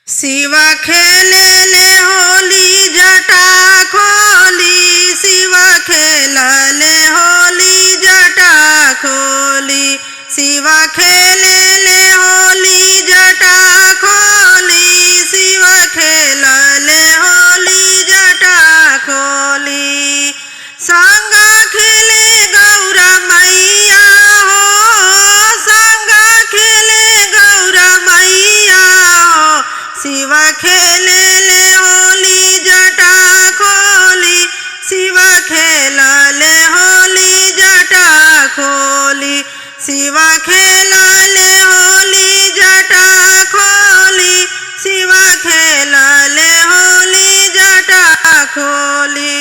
शिवा खेले ले होली जटा खोली, शिवा खेला ले होली जटा खोली, शिवा खेले ले होली जटा खोली, शिवा खेला ले होली जटा खोली। संग खेले गौरा मैया हो, संग खेले गौरा मैया हो, शिवा खेले ले होली जटा खोली, शिवा खेला ले होली जटा खोली, शिवा खेला ले होली जटा खोली, शिवा खेला ले होली जटा खोली।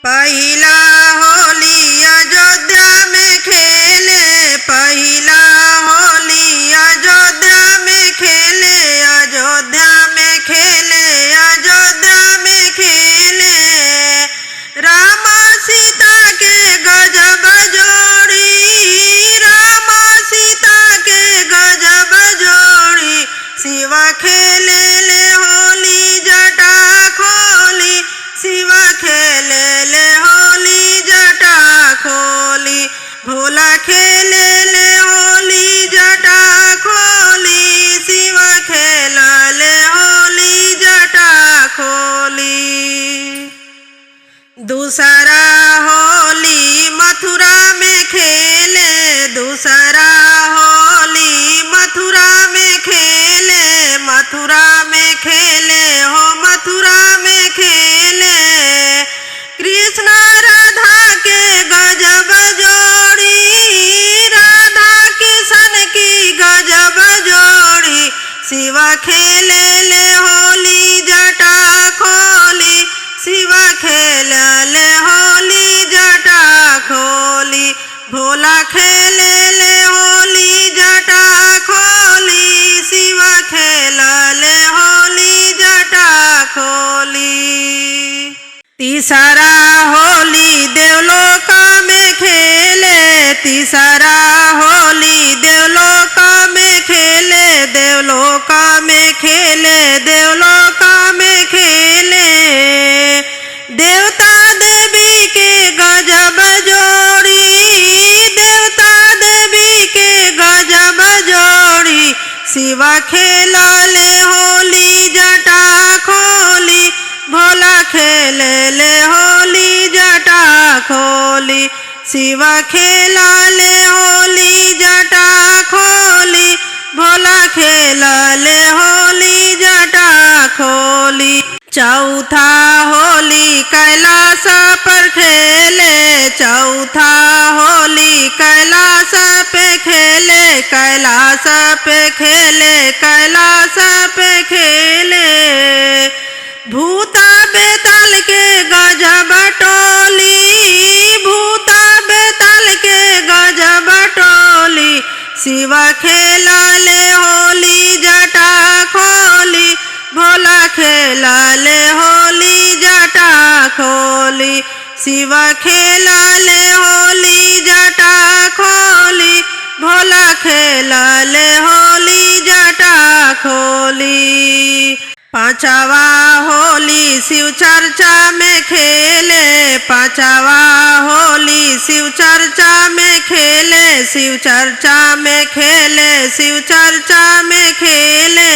पहिला होली अयोध्या में खेले, पहिला होली अयोध्या में खेले, अयोध्या में खेले, अयोध्या में खेले। राम सीता के गजब जोड़ी, राम सीता के गजब जोड़ी, शिवा खेले ले होली जटा खोली, शिवा खेले ले होली जटा खोली, भोला खेले ले होली जटा खोली, शिवा खेला ले होली जटा खोली। दूसरा होली मथुरा में खेले, दूसरा होली मथुरा में खेले, मथुरा में खेले हो, मथुरा में खेले। कृष्ण राधा के गजब जोड़ी, राधा किशन की गजब जोड़ी, शिवा खेले ले होली जटा खोली, शिवा खेला ले होली जटा खोली, भोला खेले ले होली जटा खोली, शिवा खेला ले होली जटा खोली। तीसरा होली देवलोक में खेले, तीसरा होली देवलोक में खेले, देवलोक में खेले, देवलोक में खेले। देवता देवी के गजब जोड़ी, देवता देवी के गजब जोड़ी, शिवा खेला ले होली जटा खोली, भोला खेले ले होली जटा खोली, शिवा खेला ले होली जटा खोली, भोला खेला ले होली जटा खोली। चौथा होली कैलाश पर खेले, चौथा होली कैलाश पे खेले, कैलाश पे खेले, कैलाश पे खेले। भूता बेताल के गजब टोली, भूता बेताल के गजब टोली, शिवा खेला ले होली जटा खोली, भोला खेला ले होली जटा खोली, शिवा खेला ले होली जटा खोली, भोला खेला ले होली जटा खोली। पांचवा होली शिव चर्चा में खेले, पांचवा होली शिव चर्चा में खेले, शिव चर्चा में खेले, शिव चर्चा में खेले।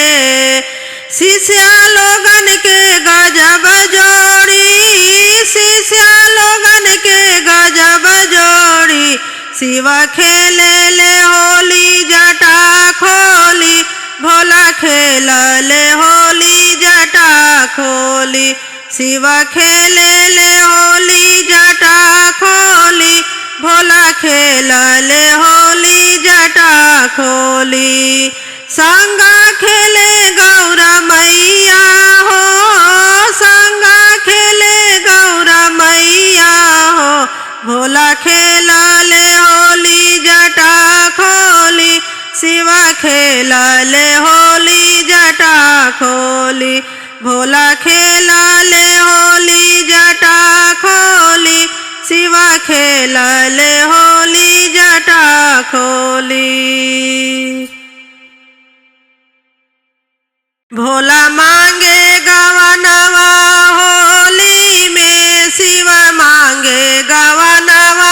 शिष्या लोगन के गजब जोड़ी, शिष्या लोगन के गजब जोड़ी, शिवा खेले ले होली जटा खोली, भोला खेला ले होली जटा खोली, शिवा खेले ले होली जटा खोली, भोला खेला ले होली जटा खोली। संग खेले गौरा मैया हो, संग खेले गौरा मैया हो, भोला खेला ले होली जटा खोली, शिवा खेला ले होली जटा खोली, भोला खेला ले होली जटा खोली, शिवा खेला ले होली जटा खोली। भोला मांगे गवनवा होली में, शिव मांगे गवनवा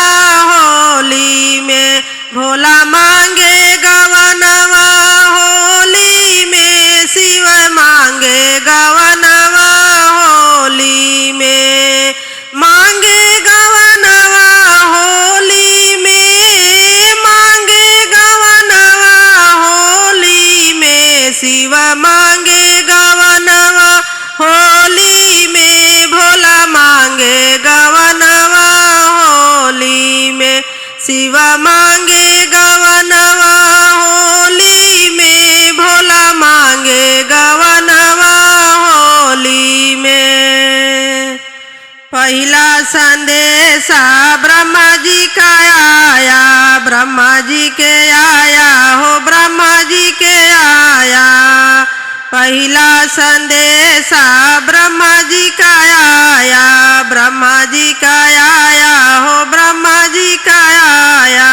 होली में। भोला मांगे गवनवा होली में, शिव मांगे गवनवा होली में। मांगे गवनवा होली में, मांगे गवनवा होली में, शिव मांगे गवनवा होली में। भोला मांगे गवनवा होली में, शिव मांगे गवनवा होली में। भोला मांगे गवनवा होली में। पहला संदेशा ब्रह्मा जी का आया, ब्रह्मा जी के आया हो, ब्रह्मा जी के आया। पहला संदेशा ब्रह्मा जी का आया, ब्रह्मा जी का आया हो, ब्रह्मा जी का आया।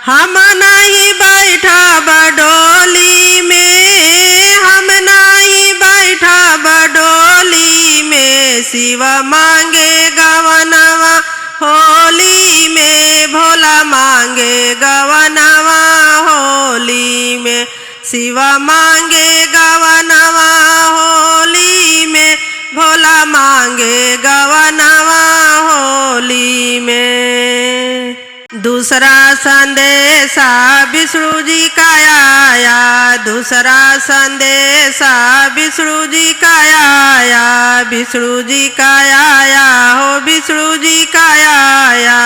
हम नहीं बैठा बडोली में, हम नहीं बैठा बडोली में, शिव मांगे गवनवा होली में। भोला मांगे गवनवा होली में, शिव मांगे गवनवा होली में। भोला मांगे गवनवा होली में। दूसरा संदेशा विष्णु जी का आया, दूसरा संदेशा विष्णु जी का आया, विष्णु जी का आया हो, विष्णु जी का आया।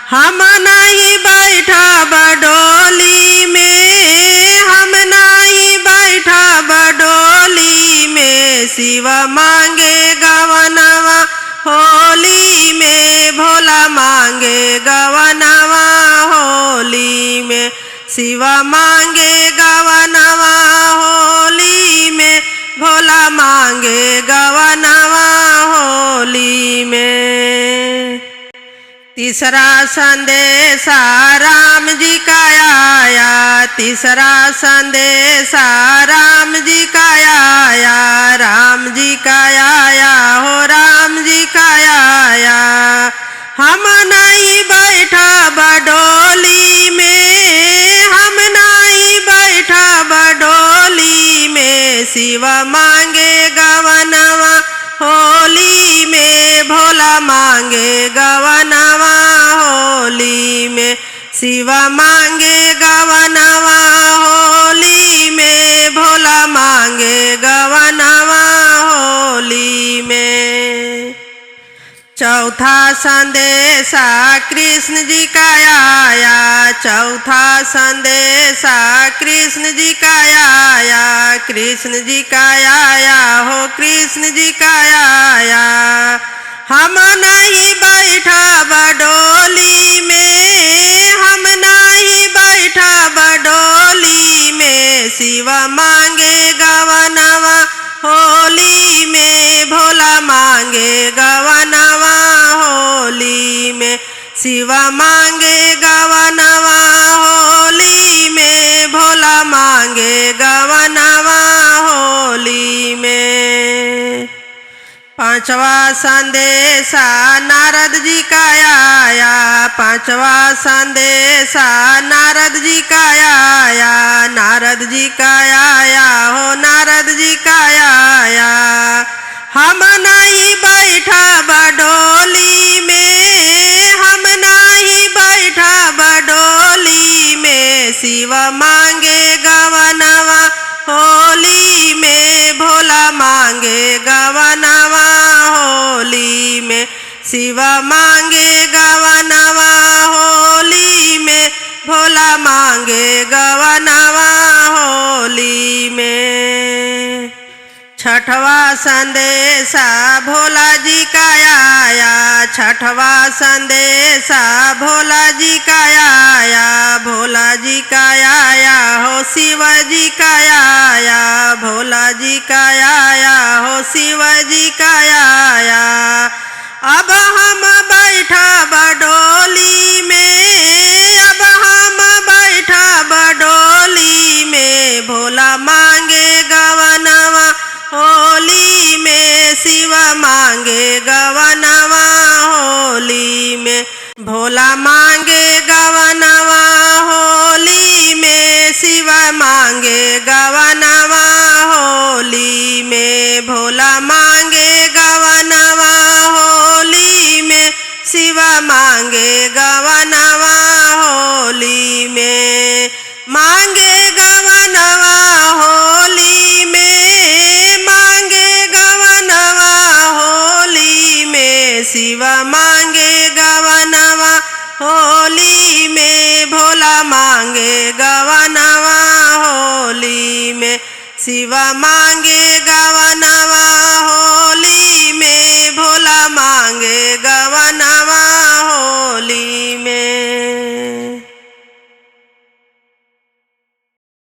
हम नहीं बैठा बडोली में, हम नहीं बैठा बडोली में, शिव मांगे गवनवा होली में। भोला मांगे गवनवा होली में, शिव मांगे गवनवा होली में। भोला मांगे गवनवा होली में। तीसरा संदेशा राम जी का आया, तीसरा संदेशा राम जी का आया, राम जी का आया हो, राम जी का आया। हम नहीं बैठा बडोली में, हम नहीं बैठा बडोली में, शिव मांगे गवनवा होली में। भोला मांगे गवनवा होली में, शिव मांगे गवनवा होली में। भोला मांगे गवनवा होली में। चौथा संदेशा कृष्ण जी का आया, चौथा संदेशा कृष्ण जी का आया, कृष्ण जी का आया हो, कृष्ण जी का आया। हम नहीं बैठा बडोली में, हम नहीं बैठा बडोली में, शिव मांगे गवनवा होली में। भोला मांगे गवनवा होली में, शिव मांगे गवनवा होली में। भोला मांगे गवनवा होली में। पांचवा संदेशा नारद जी का आया, पांचवा संदेशा नारद जी का आया, नारद जी का आया हो, नारद जी का आया। हम नहीं बैठा बडोली में, हम नहीं बैठा बडोली में, शिव मांगे गवनवा होली में। भोला मांगे गवनवा होली में, शिव मांगे गवनवा होली में। भोला मांगे गवनवा होली में। छठवा संदेशा भोला जी का आया, छठवा संदेशा भोला जी का आया, भोला जी का आया हो, शिव जी का आया, भोला जी का आया हो, शिव जी का आया। अब हम बैठा बडोली में, अब हम बैठा बडोली में, भोला मांगे गवना शिव मांगे गवनवा होली में। भोला मांगे गवनवा होली में, शिव मांगे गवनवा होली में। भोला मांगे गवनवा होली में, शिव मांगे गवनवा होली में। मांगे गवनवा होली में, मांगे गवनवा होली में, शिव मांगे गवनवा होली में। भोला मांगे गवनवा होली में, शिव मांगे